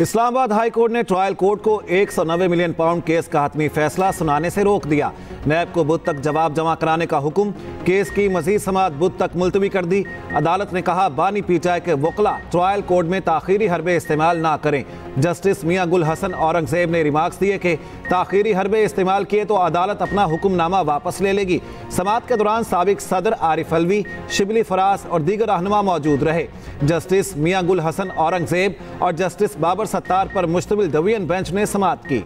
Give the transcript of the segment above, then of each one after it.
Islamabad high court ने trial court को 190 million pound case का हतमी फैसला सुनाने से रोक दिया। नैब को बुध तक जवाब जमा कराने का हुक्म, केस की मजीद समाअत बुध तक मुलतवी कर दी। अदालत ने कहा बानी पीटीआई के वकला ट्रायल कोर्ट में ताखीरी हरबे इस्तेमाल ना करें। जस्टिस मियां गुल हसन औरंगजेब ने रिमार्क्स दिए कि ताखीरी हरबे इस्तेमाल किए तो अदालत अपना हुक्मनामा वापस ले लेगी। समाअत के दौरान साबिक सदर आरिफ अलवी, शिबली फराज और दीगर रहनुमा मौजूद रहे। जस्टिस मियां गुल हसन औरंगजेब और जस्टिस बाबर सत्तार पर मुश्तमिल डिवीजन बेंच ने समाअत की।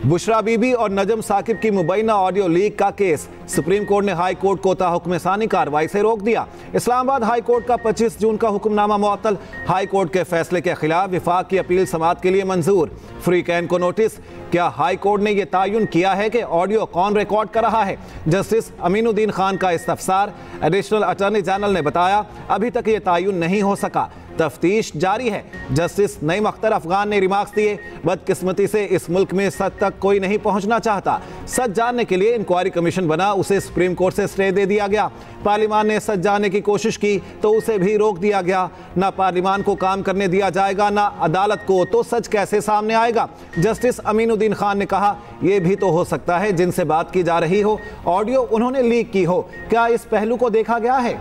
बुशरा बीबी और नजम साकिब की मुबैना ऑडियो लीक का केस, सुप्रीम कोर्ट ने हाई कोर्ट को ताहुक्मसानी कार्रवाई से रोक दिया। इस्लामाबाद हाई कोर्ट का 25 जून का हुक्मनामा मुअत्तल। हाई कोर्ट के फैसले के खिलाफ विफाक की अपील समाअत के लिए मंजूर। फ्री कैन को नोटिस, क्या हाई कोर्ट ने यह तयन किया है कि ऑडियो कौन रिकॉर्ड कर रहा है? जस्टिस अमीनुद्दीन खान का इस्तफसार। एडिशनल अटॉर्नी जनरल ने बताया अभी तक यह तयन नहीं हो सका, तफ्तीश जारी है। जस्टिस नईम अख्तर अफगान ने रिमार्क्स दिए, बदकिस्मती से इस मुल्क में सच तक कोई नहीं पहुंचना चाहता। सच जानने के लिए इंक्वायरी कमीशन बना, उसे सुप्रीम कोर्ट से स्टे दे दिया गया। पार्लिमान ने सच जानने की कोशिश की तो उसे भी रोक दिया गया। ना पार्लिमान को काम करने दिया जाएगा ना अदालत को, तो सच कैसे सामने आएगा? जस्टिस अमीनुद्दीन खान ने कहा यह भी तो हो सकता है जिनसे बात की जा रही हो ऑडियो उन्होंने लीक की हो। क्या इस पहलू को देखा गया है?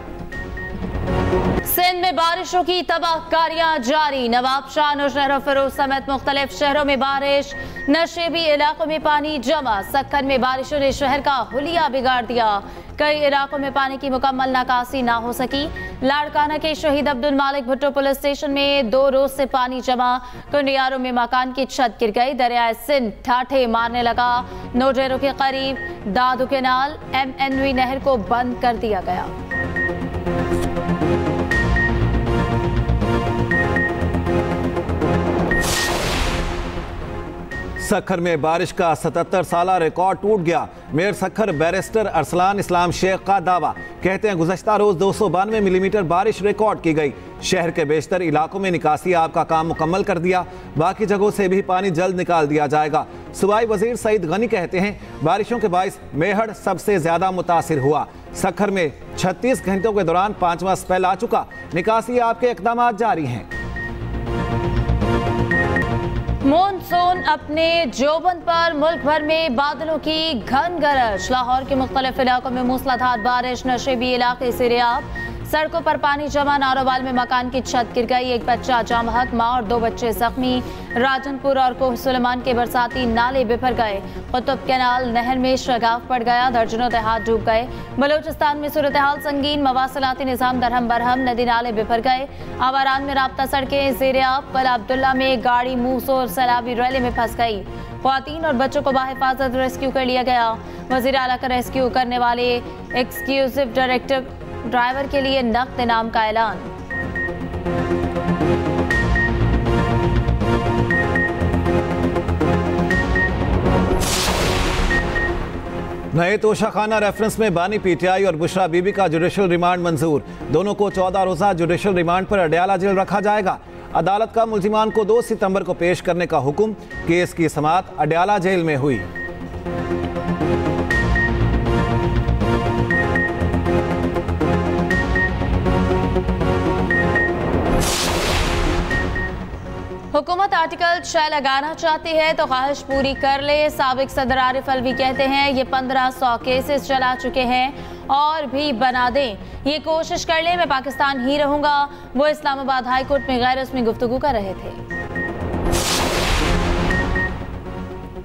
सिंध में बारिशों की तबाहकारियां जारी। नवाबशाह, नौशहर फिरोज समेत मुख्तलिफ शहरों में बारिश, नशेबी इलाकों में पानी जमा। सक्खन में बारिशों ने शहर का हुलिया बिगाड़ दिया। कई इलाकों में पानी की मुकम्मल निकासी ना हो सकी। लाड़काना के शहीद अब्दुल मालिक भुट्टो पुलिस स्टेशन में 2 रोज से पानी जमा। कुंडियारों में मकान की छत गिर गई। दरियाए सिंध ठाठे मारने लगा। नोडेरों के करीब दादू केनाल MNV नहर को बंद कर दिया गया। सक्खर में बारिश का 77 साला रिकॉर्ड टूट गया। मेयर सक्खर बैरिस्टर अरसलान इस्लाम शेख का दावा, कहते हैं गुज़श्ता रोज 292 मिलीमीटर बारिश रिकॉर्ड की गई। शहर के बेशतर इलाकों में निकासी आब का काम मुकम्मल कर दिया। बाकी जगहों से भी पानी जल्द निकाल दिया जाएगा। सूबाई वजीर सईद गनी कहते हैं बारिशों के बाइस मेहड़ सबसे ज्यादा मुतासिर हुआ। सक्खर में 36 घंटों के दौरान 5वां स्पेल आ चुका। निकासी आब के इकदाम जारी हैं। मॉनसून अपने जोबन पर, मुल्क भर में बादलों की घन गरज। लाहौर के मुख्तलिफ इलाकों में मूसलाधार बारिश, नशेबी इलाके सिरियाब। सड़कों पर पानी जमा। नारोवाल में मकान की छत गिर गई। एक बच्चा जाम हक, माँ और 2 बच्चे जख्मी। राजनपुर और कोह सुलेमान के बरसाती नाले बिफर गए। कुतुब कैनाल नहर में शगाफ पड़ गया। दर्जनों देहात डूब गए। बलूचिस्तान में सूरत हाल संगीन। मवासलाती निज़ाम दरहम बरहम। नदी नाले बिफर गए। आवारान में राब्ता सड़कें ज़ेर-ए-आब। कल अब्दुल्ला में गाड़ी मूसो और सैलाबी रैली में फंस गई। ख्वातीन और बच्चों को बाहिफाजत रेस्क्यू कर लिया गया। वज़ीर आला का रेस्क्यू करने वाले एक्सक्यूटिव डायरेक्टर ड्राइवर के लिए नक़द इनाम का ऐलान। नए तोशाखाना रेफरेंस में बानी पीटीआई और बुशरा बीबी का जुडिशल रिमांड मंजूर। दोनों को 14 रोज़ा जुडिशल रिमांड पर अडयाला जेल रखा जाएगा। अदालत का मुल्जिमान को 2 सितंबर को पेश करने का हुक्म। केस की समाअत अडयाला जेल में हुई। हुकूमत आर्टिकल 6 लगाना चाहती है तो ख्वाहिश पूरी कर ले। साबिक सदर आरिफ अलवी कहते हैं ये 1500 केसेस चला चुके हैं और भी बना दें। ये कोशिश कर ले, मैं पाकिस्तान ही रहूंगा। वो इस्लामाबाद हाई कोर्ट में गैर रस्मी गुफ्तगू कर रहे थे।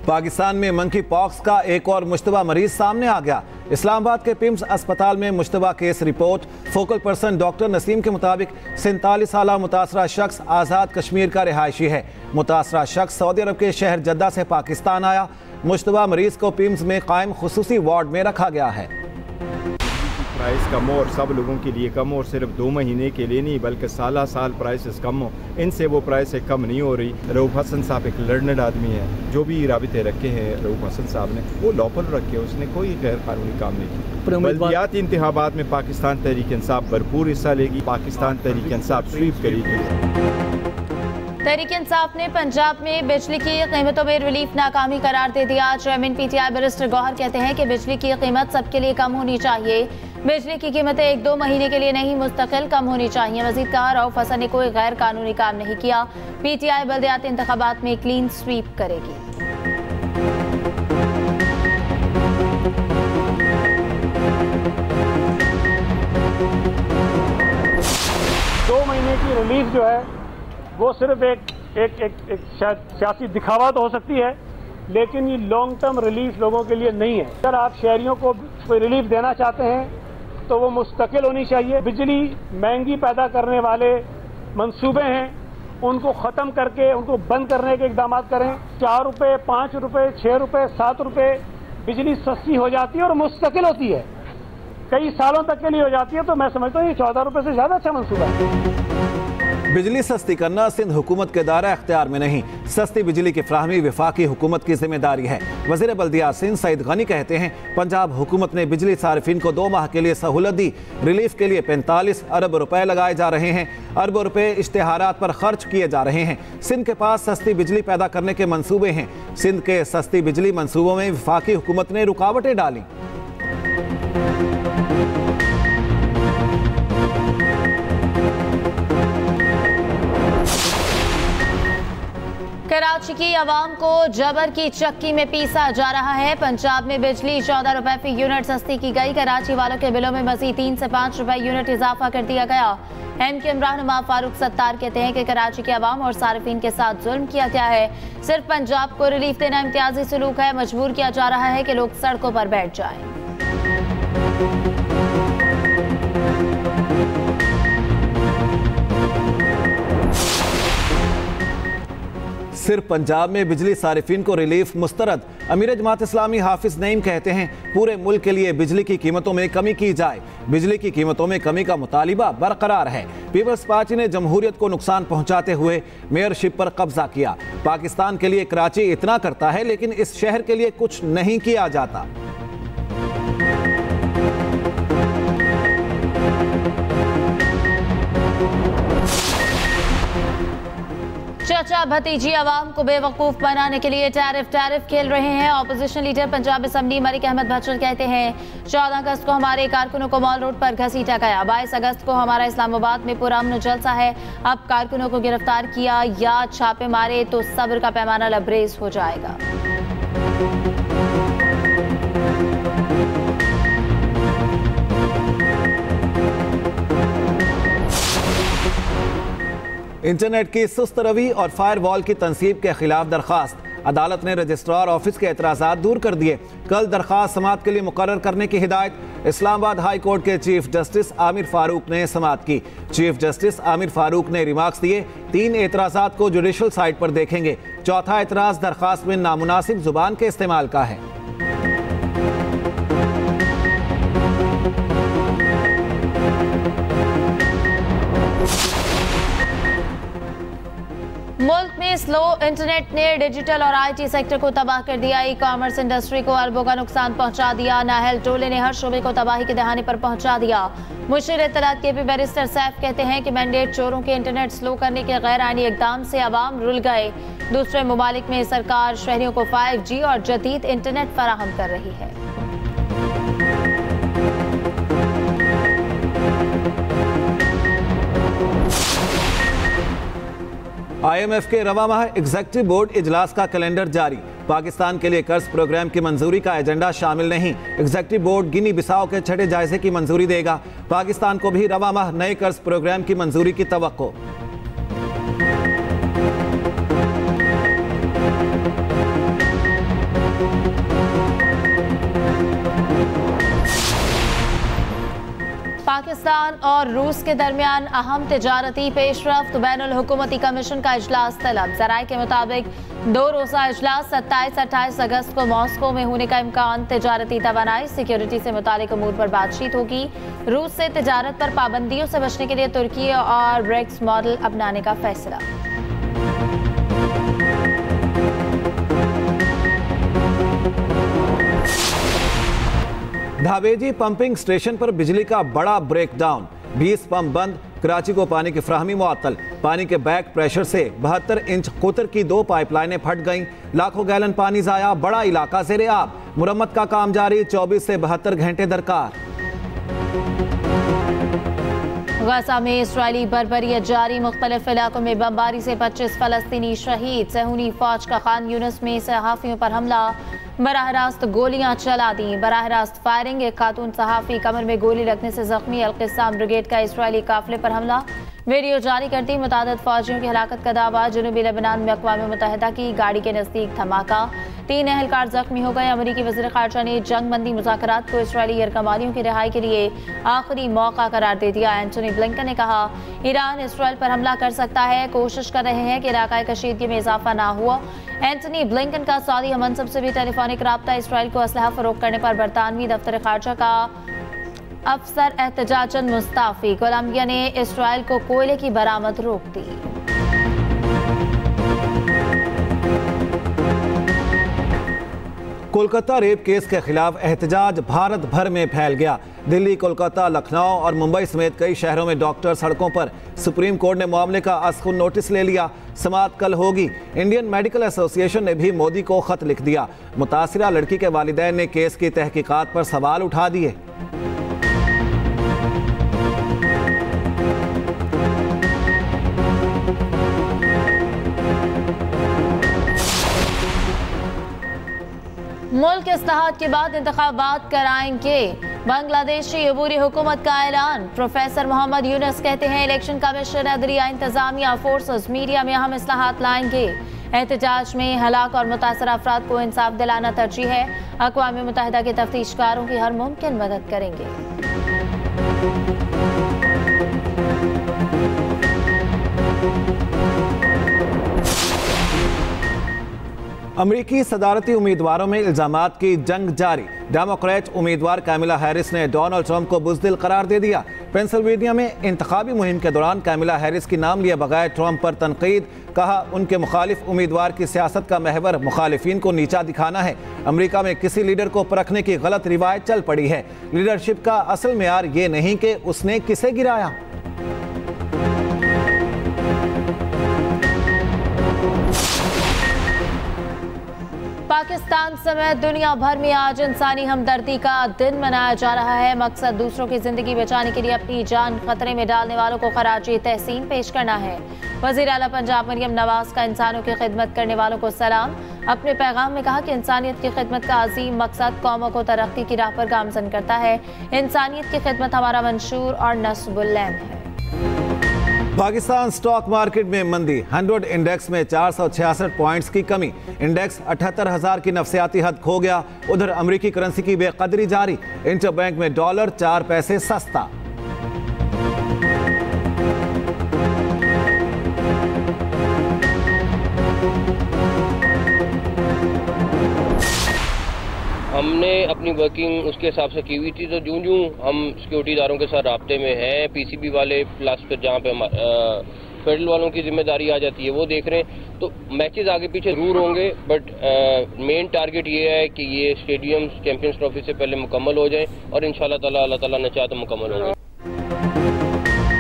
पाकिस्तान में मंकी पॉक्स का एक और मुश्तबा मरीज सामने आ गया। इस्लामाबाद के पिम्स अस्पताल में Mushtaba case report. Focal person doctor Naseem के मुताबिक 47 साला मुतासरा शख्स आज़ाद कश्मीर का रिहायशी है। मुतासरा शख्स सऊदी अरब के शहर जद्दा से पाकिस्तान आया। मुश्तबा मरीज को पिम्स में कायम खुसूसी वार्ड में रखा गया है। प्राइस कम हो और सब लोगों के लिए कम हो, और सिर्फ 2 महीने के लिए नहीं बल्कि साल साल प्राइसेस कम हो। इनसे वो प्राइस कम नहीं हो रही। रऊफ हसन साहब एक लर्नड आदमी है, जो भी राबिते रखे हैं रऊफ हसन साहब ने वो लॉपर रखे, उसने कोई गैर कानूनी काम नहीं किया। बल्दियाती इंतखाबात में पाकिस्तान तहरीक इंसाफ भरपूर हिस्सा लेगी। पाकिस्तान तहरीक इंसाफ स्वीप करेगी। तहरीक इंसाफ ने पंजाब में बिजली की कीमतों में रिलीफ नाकामी करार दे दिया। चेयरमैन पीटीआई बैरिस्टर गौहर कहते हैं कि बिजली की कीमत सबके लिए कम होनी चाहिए। बिजली की कीमतें 1-2 महीने के लिए नहीं, मुस्तकिल कम होनी चाहिए। मजीद कहा, रऊफ हसन ने कोई गैर कानूनी काम नहीं किया। पीटीआई बल्दियाती इंतखाबात में क्लीन स्वीप करेगी। दो महीने की रिलीफ जो है वो सिर्फ एक सियासी दिखावा तो हो सकती है, लेकिन ये लॉन्ग टर्म रिलीफ लोगों के लिए नहीं है। अगर आप शहरियों को कोई रिलीफ देना चाहते हैं तो वो मुस्तकिल होनी चाहिए। बिजली महंगी पैदा करने वाले मंसूबे हैं, उनको ख़त्म करके उनको बंद करने के इक़दाम करें। 4 रुपये, 5 रुपये, 6 रुपये, 7 रुपये बिजली सस्ती हो जाती है और मुस्तकिल होती है, कई सालों तक के लिए हो जाती है। तो मैं समझता हूँ ये 14 रुपये से ज़्यादा अच्छा मंसूबा है। बिजली सस्ती करना सिंध हुकूमत के दायरा इख्तियार में नहीं, सस्ती बिजली की फ्राहमी वफाकी हुकूमत की जिम्मेदारी है। वज़ीर बल्दियात सिंध सईद गनी कहते हैं, पंजाब हुकूमत ने बिजली सारिफिन को 2 माह के लिए सहूलत दी। रिलीफ के लिए 45 अरब रुपए लगाए जा रहे हैं। अरबों रुपए इश्तिहारात पर खर्च किए जा रहे हैं। सिंध के पास सस्ती बिजली पैदा करने के मंसूबे हैं। सिंध के सस्ती बिजली मंसूबों में वफाकी हुकूमत ने रुकावटें डाली। कराची की आवाम को जबर की चक्की में पीसा जा रहा है। पंजाब में बिजली 14 रुपए फी यूनिट सस्ती की गई। कराची वालों के बिलों में मजीद 3 से 5 रुपए यूनिट इजाफा कर दिया गया। MQM रहनुमा फारूक सत्तार कहते हैं कि कराची के आवाम और सारिफिन के साथ जुल्म किया गया है। सिर्फ पंजाब को रिलीफ देना इम्तियाजी सलूक है। मजबूर किया जा रहा है कि लोग सड़कों पर बैठ जाएं। सिर्फ पंजाब में बिजली सारिफिन को रिलीफ मुस्तरद। अमीर जमात इस्लामी हाफिज नईम कहते हैं, पूरे मुल्क के लिए बिजली की कीमतों में कमी की जाए। बिजली की कीमतों में कमी का मुतालिबा बरकरार है। पीपल्स पार्टी ने जमहूरियत को नुकसान पहुंचाते हुए मेयरशिप पर कब्जा किया। पाकिस्तान के लिए कराची इतना करता है, लेकिन इस शहर के लिए कुछ नहीं किया जाता। चाचा भतीजी आवाम को बेवकूफ बनाने के लिए टैरिफ खेल रहे हैं। Opposition leader Punjab assembly Malik Ahmad Bhachar कहते हैं, 14 अगस्त को हमारे कारकुनों को मॉल रोड पर घसीटा गया। 22 अगस्त को हमारा इस्लामाबाद में पुरअमन जलसा है। अब कारकुनों को गिरफ्तार किया या छापे मारे तो सब्र का पैमाना लबरेज हो जाएगा। इंटरनेट की सुस्त रवि और फायरवॉल की तनसीब के खिलाफ दरखास्त। अदालत ने रजिस्ट्रार ऑफिस के एतराज़ात दूर कर दिए। कल दरखास्त समाअत के लिए मुकर्रर करने की हिदायत। इस्लामाबाद हाई कोर्ट के चीफ जस्टिस आमिर फारूक ने समाअत की। चीफ जस्टिस आमिर फारूक ने रिमार्क्स दिए। 3 एतराज़ात को जुडिशल साइट पर देखेंगे। चौथा एतराज़ दरखास्त में नामुनासिब जुबान के इस्तेमाल का है। मुल्क में स्लो इंटरनेट ने डिजिटल और IT सेक्टर को तबाह कर दिया। ई कॉमर्स इंडस्ट्री को अरबों का नुकसान पहुंचा दिया। नाहल टोले ने हर शोबे को तबाही के दहाने पर पहुंचा दिया। मुशीर इत्तलात KP बैरिस्टर सैफ कहते हैं कि मैंडेट चोरों के इंटरनेट स्लो करने के गैर आईनी इकदाम से अवाम रुल गए। दूसरे ममालिक में सरकार शहरियों को 5G और जदीद इंटरनेट फराहम कर रही है। IMF के रवा माह एग्जीक्यूटिव बोर्ड इजलास का कैलेंडर जारी। पाकिस्तान के लिए कर्ज प्रोग्राम की मंजूरी का एजेंडा शामिल नहीं। एग्जीक्यूटिव बोर्ड गिनी बिसाओ के छठे जायजे की मंजूरी देगा। पाकिस्तान को भी रवा माह नए कर्ज प्रोग्राम की मंजूरी की तवक्को। पाकिस्तान और रूस के दरमियान अहम तिजारती पेशरफ्त। बैनुल हुकूमती कमीशन का इजलास तलब। ज़राए के मुताबिक 2 रोज़ा इजलास 27-28 अगस्त को मॉस्को में होने का इम्कान। तिजारती तवानाई, सिक्योरिटी से मुतालिक अमूर पर बातचीत होगी। रूस से तिजारत पर पाबंदियों से बचने के लिए तुर्की और ब्रिक्स मॉडल अपनाने का फैसला। धावेजी पंपिंग स्टेशन पर बिजली का बड़ा ब्रेकडाउन। 20 पंप बंद। कराची को पानी की फ्राहमी मुअत्तल। पानी के बैक प्रेशर से 72 इंच कोतर की 2 पाइपलाइनें फट गईं। लाखों गैलन पानी जाया, बड़ा इलाका ज़ेर-ए-आब। मुरम्मत का काम जारी, 24 से 72 घंटे दरकार। गजा में इस्राएली बर्बरियत जारी, मुख्तलिफ इलाकों में बमबारी से 25 फलस्तीनी शहीद। सहूनी फौज का खान यूनिस में सहाफ़ियों पर हमला, बराह रास्त गोलियां चला दी। बराह रास्त फायरिंग, एक खातून सहाफ़ी कमर में गोली लगने से जख्मी। अल-क़िस्साम ब्रिगेड का इस्राएली काफिले पर हमला, वीडियो जारी करती मुतादिद फौजियों की हलाकत का दावा। जनूबी लेबनान में अक़वाम मुत्तहिदा की गाड़ी के नज़दीक धमाका, 3 एहलकार जख्मी हो गए। अमरीकी वज़ीर ख़ारजा ने जंगबंदी मुज़ाकरात को इस्राएली यरगमालियों की रिहाई के लिए आखिरी मौका करार दे दिया। एंटनी ब्लिंकन ने कहा, ईरान इसराइल पर हमला कर सकता है, कोशिश कर रहे हैं कि इलाक़ाई कशीदगी में इजाफा ना हुआ। एंटनी ब्लिंकन का सऊदी हमनसब से भी टेलीफोनिक राब्ता, इसराइल को असलहा फरोख्त करने पर बरतानवी दफ्तर ख़ारजा का अफसर एहतजाजन मुस्ताफ़ी। कोलंबिया ने इसराइल को कोयले की बरामद रोक दी। कोलकाता रेप केस के खिलाफ एहतजाज भारत भर में फैल गया। दिल्ली, कोलकाता, लखनऊ और मुंबई समेत कई शहरों में डॉक्टर सड़कों पर। सुप्रीम कोर्ट ने मामले का अज़खुन नोटिस ले लिया, समाअत कल होगी। इंडियन मेडिकल एसोसिएशन ने भी मोदी को खत लिख दिया। मुतासिरा लड़की के वालिदैन ने केस की तहकीकात पर सवाल उठा दिए। मुल्क इस्लाहात के बाद इंतखाबात कराएंगे, बांग्लादेशी अबूरी हुकूमत का ऐलान। प्रोफेसर मोहम्मद यूनुस कहते हैं, इलेक्शन कमीशन, अदलिया, इंतजामिया, फोर्सेस, मीडिया में हम इस्लाहात लाएंगे। एहतजाज में हलाक और मुतासरा अफराद को इंसाफ दिलाना तरजीह है। अक़वाम मुत्तहिदा के तफ्तीशकारों की हर मुमकिन मदद करेंगे। अमरीकी सदारती उम्मीदवारों में इल्जामात की जंग जारी। डेमोक्रेट उम्मीदवार कैमिला हैरिस ने डोनाल्ड ट्रंप को बुज़दिल करार दे दिया। पेंसिल्वेनिया में इंतखाबी मुहिम के दौरान कैमिला हैरिस की नाम लिए बगैर ट्रंप पर तनकीद, कहा उनके मुखालिफ उम्मीदवार की सियासत का महवर मुखालिफिन को नीचा दिखाना है। अमरीका में किसी लीडर को परखने की गलत रिवायत चल पड़ी है। लीडरशिप का असल मेयार ये नहीं कि उसने किसे गिराया। पाकिस्तान समेत दुनिया भर में आज इंसानी हमदर्दी का दिन मनाया जा रहा है। मकसद दूसरों की जिंदगी बचाने के लिए अपनी जान खतरे में डालने वालों को खराजे तहसीन पेश करना है। वज़ीर आला पंजाब मरियम नवाज का इंसानों की खिदमत करने वालों को सलाम। अपने पैगाम में कहा कि इंसानियत की खिदमत का अजीम मकसद कौमों को तरक्की की राह पर गामजन करता है। इंसानियत की खिदमत हमारा मंशूर और नस्बुल्लैम है। पाकिस्तान स्टॉक मार्केट में मंदी, 100 इंडेक्स में 466 पॉइंट्स की कमी। इंडेक्स 78,000 की नफसियाती हद खो गया। उधर अमरीकी करेंसी की बेकदरी जारी। इंटरबैंक में डॉलर 4 पैसे सस्ता। हमने अपनी वर्किंग उसके हिसाब से की हुई थी, तो जूं जूं हम सिक्योरिटी इदारों के साथ राब्ते में हैं, पीसीबी वाले प्लस फिर जहाँ पे फेडरल वालों की जिम्मेदारी आ जाती है वो देख रहे हैं, तो मैचेस आगे पीछे जरूर होंगे, बट मेन टारगेट ये है कि ये स्टेडियम चैंपियंस ट्रॉफी से पहले मुकम्मल हो जाए और इंशाल्लाह ताला अल्लाह ताला ने चाहा तो मुकम्मल होंगे।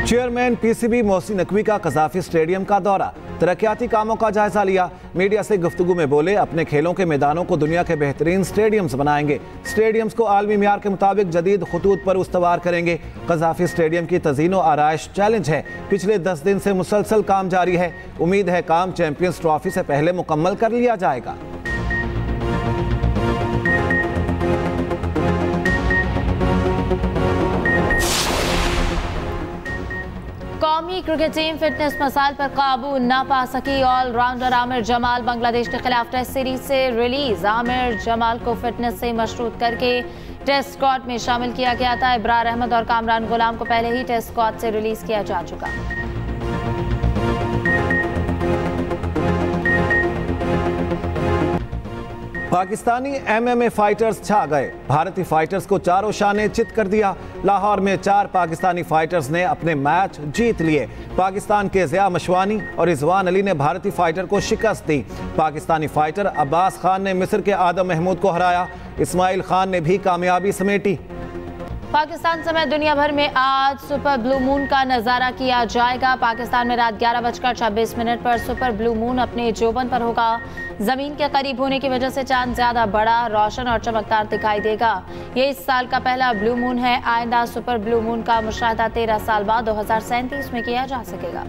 चेयरमैन पीसीबी मोहसिन नकवी का कज़ाफी स्टेडियम का दौरा, तरक्याती कामों का जायजा लिया। मीडिया से गुफ्तगू में बोले, अपने खेलों के मैदानों को दुनिया के बेहतरीन स्टेडियम्स बनाएंगे। स्टेडियम्स को आलमी मियार के मुताबिक जदीद खतूत पर उस्तवार करेंगे। कज़ाफी स्टेडियम की तज़ीन व आराइश चैलेंज है। पिछले 10 दिन से मुसलसल काम जारी है। उम्मीद है काम चैंपियंस ट्रॉफी से पहले मुकम्मल कर लिया जाएगा। कौमी क्रिकेट टीम फिटनेस मसाइल पर काबू न पा सकी। ऑलराउंडर आमिर जमाल बांग्लादेश के खिलाफ टेस्ट सीरीज से रिलीज। आमिर जमाल को फिटनेस से मशरूत करके टेस्ट स्क्वाड में शामिल किया गया था। इब्रार अहमद और कामरान गुलाम को पहले ही टेस्ट स्क्वाड से रिलीज किया जा चुका। पाकिस्तानी एमएमए फाइटर्स छा गए। भारतीय फाइटर्स को चारों शाने चित कर दिया। लाहौर में 4 पाकिस्तानी फाइटर्स ने अपने मैच जीत लिए। पाकिस्तान के ज़िया मशवानी और रिजवान अली ने भारतीय फाइटर को शिकस्त दी। पाकिस्तानी फाइटर अब्बास खान ने मिस्र के आदम महमूद को हराया। इस्माइल खान ने भी कामयाबी समेटी। पाकिस्तान समेत दुनिया भर में आज सुपर ब्लू मून का नजारा किया जाएगा। पाकिस्तान में रात 11:26 पर सुपर ब्लू मून अपने जोबन पर होगा। जमीन के करीब होने की वजह से चांद ज्यादा बड़ा, रोशन और चमकदार दिखाई देगा। ये इस साल का पहला ब्लू मून है। आइंदा सुपर ब्लू मून का मुशाहिदा 13 साल बाद 2037 में किया जा सकेगा।